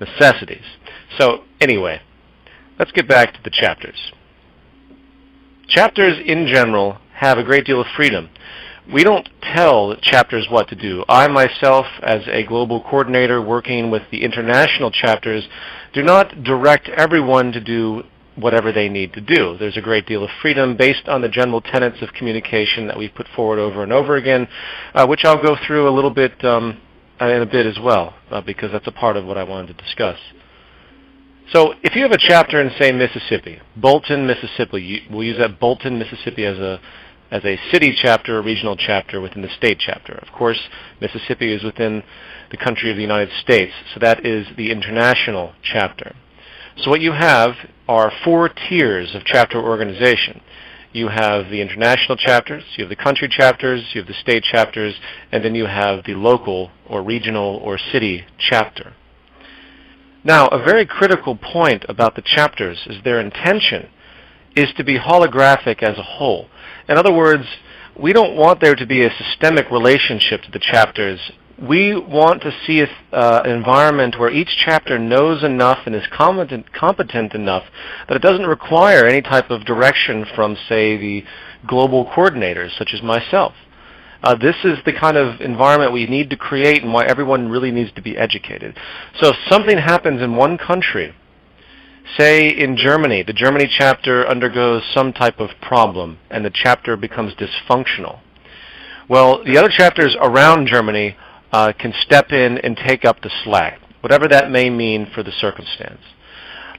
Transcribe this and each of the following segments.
necessities. So anyway, let's get back to the chapters. Chapters in general have a great deal of freedom. We don't tell chapters what to do. I myself, as a global coordinator working with the international chapters, do not direct everyone to do whatever they need to do. There's a great deal of freedom based on the general tenets of communication that we've put forward over and over again, which I'll go through a little bit in a bit as well, because that's a part of what I wanted to discuss. So if you have a chapter in, say, Mississippi, Bolton, Mississippi, we'll use that Bolton, Mississippi as a city chapter, a regional chapter within the state chapter. Of course, Mississippi is within the country of the United States, so that is the international chapter. So what you have are 4 tiers of chapter organization. You have the international chapters, you have the country chapters, you have the state chapters, and then you have the local or regional or city chapter. Now, a very critical point about the chapters is their intention is to be holographic as a whole. In other words, we don't want there to be a systemic relationship to the chapters. We want to see an environment where each chapter knows enough and is competent enough that it doesn't require any type of direction from, say, the global coordinators, such as myself. This is the kind of environment we need to create and why everyone really needs to be educated. So if something happens in one country, say in Germany, the Germany chapter undergoes some type of problem and the chapter becomes dysfunctional. Well, the other chapters around Germany can step in and take up the slack, whatever that may mean for the circumstance.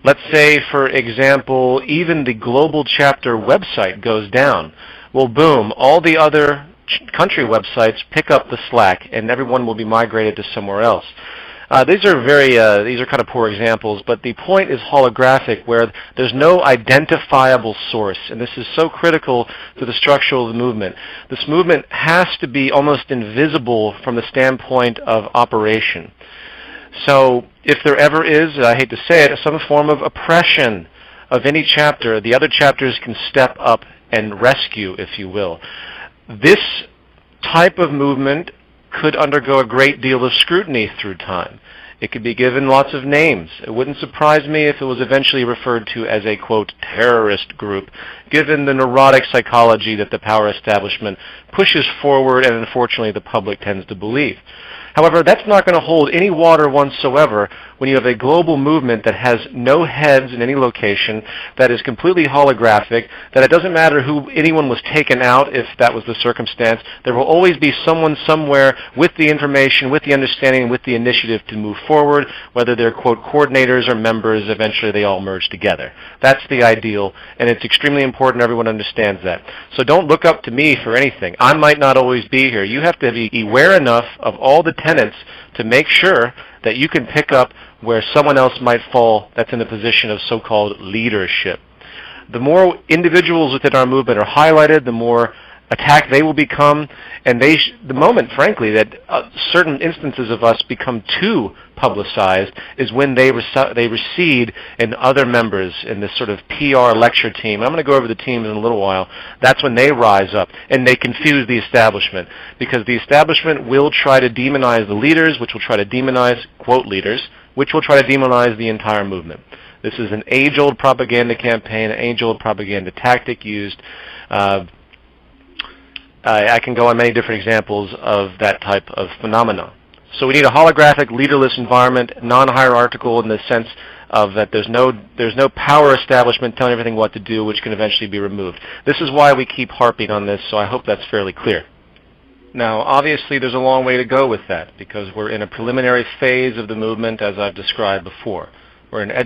Let's say, for example, even the global chapter website goes down. Well, boom, all the other country websites pick up the slack and everyone will be migrated to somewhere else. These are kind of poor examples, but the point is holographic, where there's no identifiable source, and this is so critical to the structure of the movement. This movement has to be almost invisible from the standpoint of operation. So if there ever is, I hate to say it, some form of oppression of any chapter, the other chapters can step up and rescue, if you will. This type of movement could undergo a great deal of scrutiny through time. It could be given lots of names. It wouldn't surprise me if it was eventually referred to as a, quote, terrorist group, given the neurotic psychology that the power establishment pushes forward and unfortunately the public tends to believe. However, that's not going to hold any water whatsoever when you have a global movement that has no heads in any location, that is completely holographic, that it doesn't matter who anyone was taken out if that was the circumstance. There will always be someone somewhere with the information, with the understanding, with the initiative to move forward, whether they're, quote, coordinators or members. Eventually they all merge together. That's the ideal, and it's extremely important everyone understands that. So don't look up to me for anything. I might not always be here. You have to be aware enough of all the tenets to make sure that you can pick up where someone else might fall that's in a position of so-called leadership. The more individuals within our movement are highlighted, the more attacked they will become, and the moment, frankly, that certain instances of us become too publicized is when they recede in other members in this sort of PR lecture team. I'm going to go over the teams in a little while. That's when they rise up and they confuse the establishment, because the establishment will try to demonize the leaders, which will try to demonize, quote, leaders, which will try to demonize the entire movement. This is an age-old propaganda campaign, an age-old propaganda tactic used. I can go on many different examples of that type of phenomenon. So we need a holographic, leaderless environment, non-hierarchical in the sense of that there's no power establishment telling everything what to do, which can eventually be removed. This is why we keep harping on this, so I hope that's fairly clear. Now, obviously, there's a long way to go with that, because we're in a preliminary phase of the movement, as I've described before. We're in an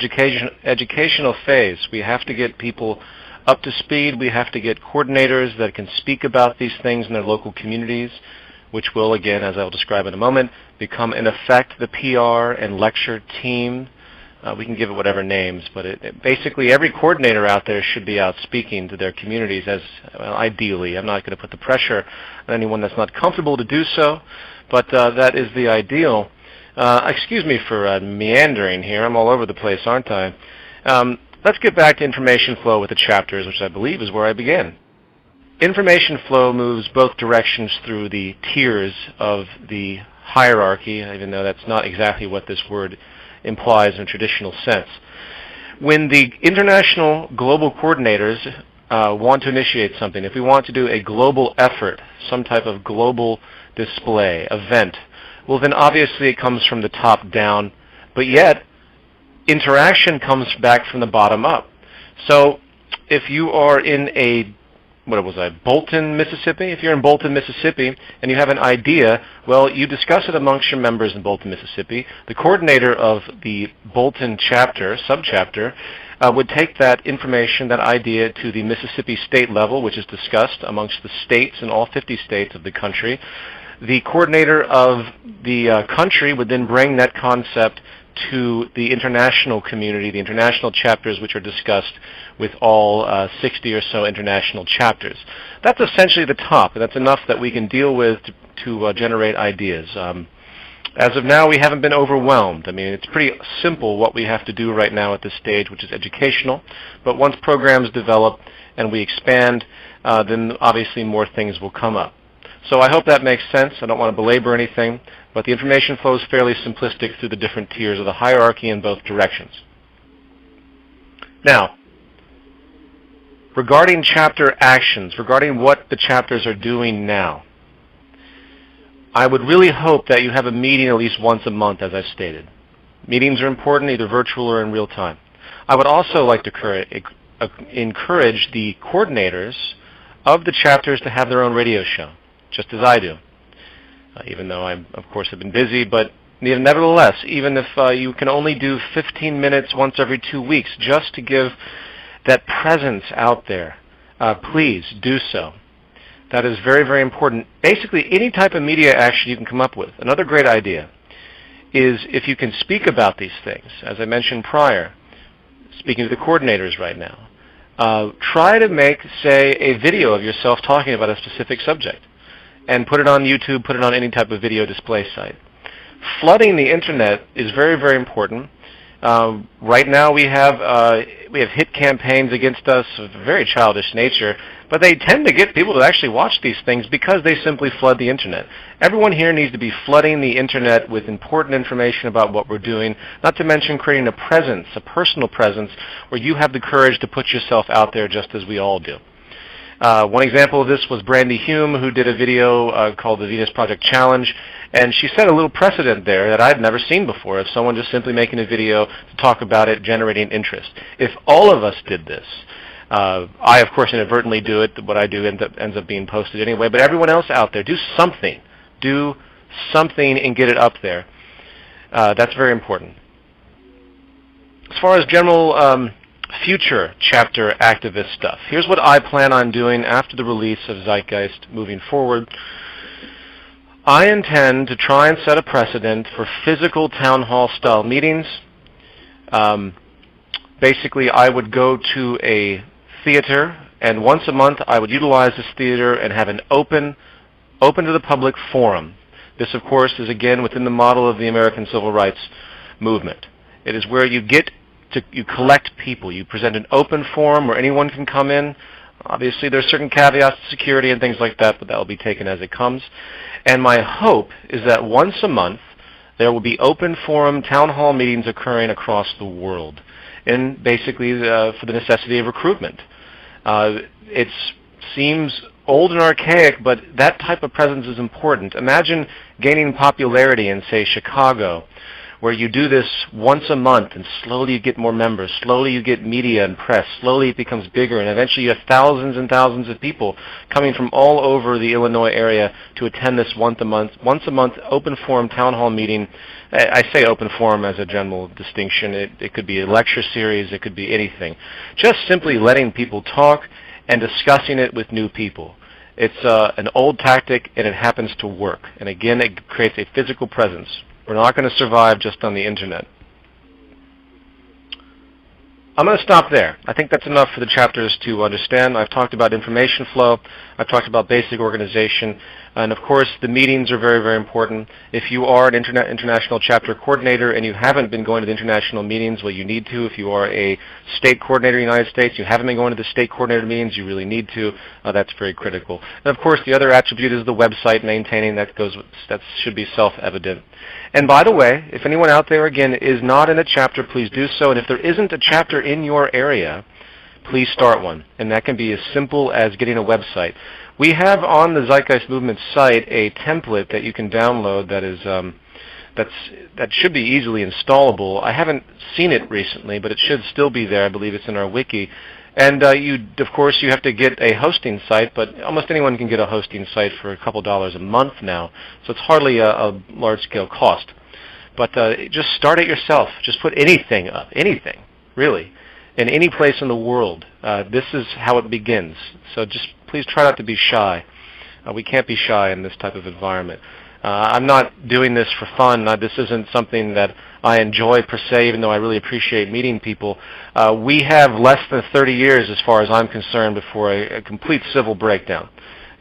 educational phase. We have to get people up to speed. We have to get coordinators that can speak about these things in their local communities, which will, again, as I'll describe in a moment, become, in effect, the PR and lecture team. We can give it whatever names, but basically every coordinator out there should be out speaking to their communities as, well, ideally. I'm not going to put the pressure on anyone that's not comfortable to do so, but that is the ideal. Excuse me for meandering here. I'm all over the place, aren't I? Let's get back to information flow with the chapters, which I believe is where I began. Information flow moves both directions through the tiers of the hierarchy, even though that's not exactly what this word implies in a traditional sense. When the international global coordinators want to initiate something, if we want to do a global effort, some type of global display, event, well then obviously it comes from the top down, but yet interaction comes back from the bottom up. So if you are in Bolton, Mississippi? If you're in Bolton, Mississippi, and you have an idea, well, you discuss it amongst your members in Bolton, Mississippi. The coordinator of the Bolton chapter, subchapter, would take that information, that idea, to the Mississippi state level, which is discussed amongst the states in all 50 states of the country. The coordinator of the country would then bring that concept to the international community, the international chapters, which are discussed with all 60 or so international chapters. That's essentially the top, and that's enough that we can deal with to generate ideas. As of now, we haven't been overwhelmed. I mean, it's pretty simple what we have to do right now at this stage, which is educational. But once programs develop and we expand, then obviously more things will come up. So I hope that makes sense. I don't want to belabor anything, but the information flow is fairly simplistic through the different tiers of the hierarchy in both directions. Now, regarding chapter actions, regarding what the chapters are doing now, I would really hope that you have a meeting at least once a month, as I've stated. Meetings are important, either virtual or in real time. I would also like to encourage the coordinators of the chapters to have their own radio show, just as I do. Even though I, of course, have been busy, but nevertheless, even if you can only do 15 minutes once every 2 weeks, just to give that presence out there, please do so. That is very, very important. Basically, any type of media action you can come up with. Another great idea is if you can speak about these things, as I mentioned prior, speaking to the coordinators right now, try to make, say, a video of yourself talking about a specific subject and put it on YouTube, put it on any type of video display site. Flooding the internet is very, very important. Right now we have hit campaigns against us of a very childish nature, but they tend to get people to actually watch these things because they simply flood the internet. Everyone here needs to be flooding the internet with important information about what we're doing, not to mention creating a presence, a personal presence, where you have the courage to put yourself out there just as we all do. One example of this was Brandy Hume, who did a video called the Venus Project Challenge, and she set a little precedent there that I'd never seen before, of someone just simply making a video to talk about it, generating interest. If all of us did this, I, of course, inadvertently do it. What I do ends up being posted anyway, but everyone else out there, do something. Do something and get it up there. That's very important. As far as general future chapter activist stuff, here's what I plan on doing after the release of Zeitgeist moving forward. I intend to try and set a precedent for physical town hall style meetings. Basically, I would go to a theater, and once a month I would utilize this theater and have an open to the public forum. This, of course, is again within the model of the American Civil Rights Movement. It is where you collect people. You present an open forum where anyone can come in. Obviously, there are certain caveats to security and things like that, but that will be taken as it comes. And my hope is that once a month there will be open forum town hall meetings occurring across the world, and basically for the necessity of recruitment. It seems old and archaic, but that type of presence is important. Imagine gaining popularity in, say, Chicago, where you do this once a month, and slowly you get more members, slowly you get media and press, slowly it becomes bigger, and eventually you have thousands and thousands of people coming from all over the Illinois area to attend this once a month open forum town hall meeting. I say open forum as a general distinction. It could be a lecture series, it could be anything. Just simply letting people talk and discussing it with new people. It's an old tactic, and it happens to work. And again, it creates a physical presence. We're not going to survive just on the internet. I'm going to stop there. I think that's enough for the chapters to understand. I've talked about information flow. I've talked about basic organization. And of course, the meetings are very, very important. If you are an international chapter coordinator and you haven't been going to the international meetings, well, you need to. If you are a state coordinator in the United States, you haven't been going to the state coordinator meetings, you really need to. That's very critical. And of course, the other attribute is the website maintaining. That should be self-evident. And by the way, if anyone out there, again, is not in a chapter, please do so. And if there isn't a chapter in your area, please start one. And that can be as simple as getting a website. We have on the Zeitgeist Movement site a template that you can download that is that should be easily installable. I haven't seen it recently, but it should still be there. I believe it's in our wiki. And of course, you have to get a hosting site, but almost anyone can get a hosting site for a couple dollars a month now, so it's hardly a large-scale cost. But just start it yourself. Just put anything up, anything, really, in any place in the world. This is how it begins. So just please try not to be shy. We can't be shy in this type of environment. I'm not doing this for fun. This isn't something that I enjoy per se, even though I really appreciate meeting people. We have less than 30 years, as far as I'm concerned, before a complete civil breakdown.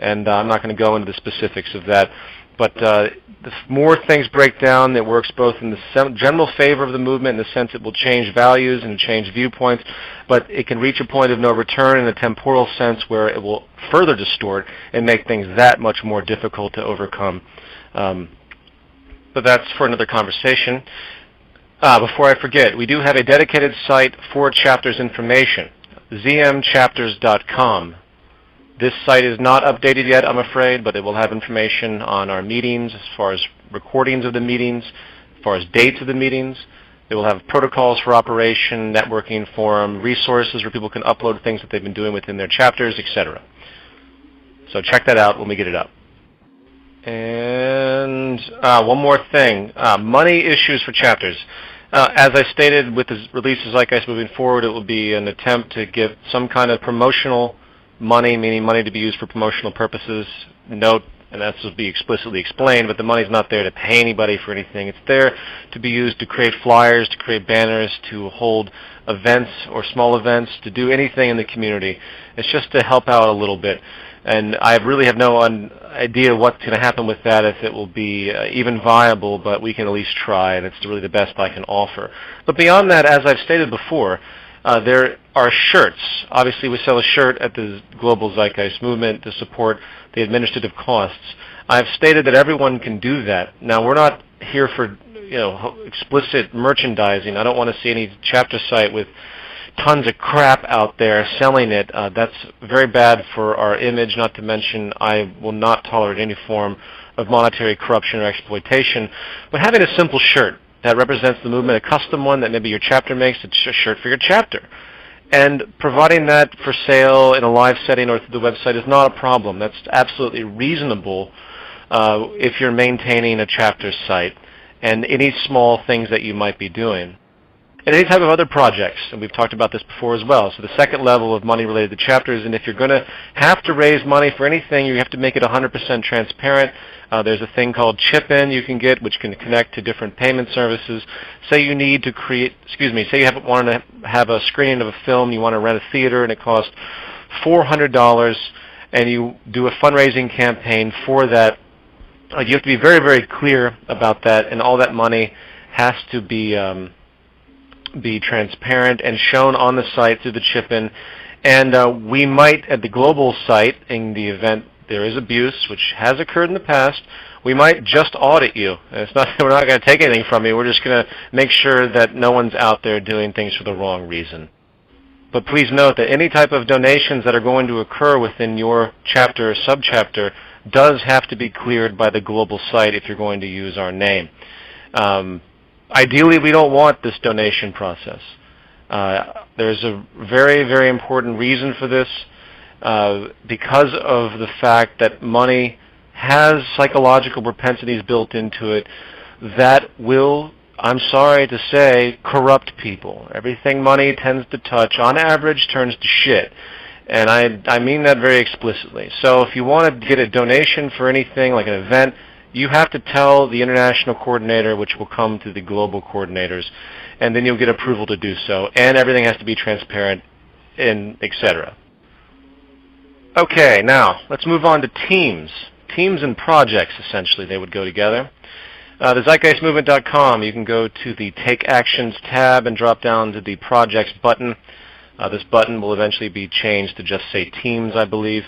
And I'm not going to go into the specifics of that. But the more things break down, it works both in the general favor of the movement in the sense it will change values and change viewpoints, but it can reach a point of no return in a temporal sense where it will further distort and make things that much more difficult to overcome. But that's for another conversation. Before I forget, we do have a dedicated site for chapters information, zmchapters.com. This site is not updated yet, I'm afraid, but it will have information on our meetings as far as recordings of the meetings, as far as dates of the meetings. It will have protocols for operation, networking forum, resources where people can upload things that they've been doing within their chapters, etc. So check that out when we get it up. And one more thing, money issues for chapters. As I stated, with the release of Zeitgeist moving forward, it will be an attempt to give some kind of promotional money, meaning money to be used for promotional purposes. Note, and that's will be explicitly explained, but the money's not there to pay anybody for anything. It's there to be used to create flyers, to create banners, to hold events or small events, to do anything in the community. It's just to help out a little bit. And I really have no idea what's going to happen with that, if it will be even viable, but we can at least try, and it's really the best I can offer. But beyond that, as I've stated before, there are shirts. Obviously, we sell a shirt at the Global Zeitgeist Movement to support the administrative costs. I've stated that everyone can do that. Now, we're not here for explicit merchandising. I don't want to see any chapter site with tons of crap out there selling it. That's very bad for our image, not to mention I will not tolerate any form of monetary corruption or exploitation. But having a simple shirt that represents the movement, a custom one that maybe your chapter makes, it's a shirt for your chapter. And providing that for sale in a live setting or through the website is not a problem. That's absolutely reasonable if you're maintaining a chapter site and any small things that you might be doing. And any type of other projects, and we've talked about this before as well. So the second level of money related to chapters, and if you're going to have to raise money for anything, you have to make it 100% transparent. There's a thing called chip-in you can get, which can connect to different payment services. Say you need to say you want to have a screening of a film, you want to rent a theater, and it costs $400, and you do a fundraising campaign for that. You have to be very, very clear about that, and all that money has to be transparent and shown on the site through the chip-in. And we might, at the global site, in the event there is abuse, which has occurred in the past, we might just audit you. And we're not going to take anything from you. We're just going to make sure that no one's out there doing things for the wrong reason. But please note that any type of donations that are going to occur within your chapter or subchapter does have to be cleared by the global site if you're going to use our name. Ideally, we don't want this donation process. There's a very, very important reason for this because of the fact that money has psychological propensities built into it that will, I'm sorry to say, corrupt people. Everything money tends to touch, on average, turns to shit. And I mean that very explicitly. So if you want to get a donation for anything like an event, you have to tell the international coordinator, which will come to the global coordinators, and then you'll get approval to do so. And everything has to be transparent, and etc. Okay, now let's move on to teams. teams and projects, essentially, they would go together. The zeitgeistmovement.com, you can go to the Take Actions tab and drop down to the Projects button. This button will eventually be changed to just say Teams, I believe.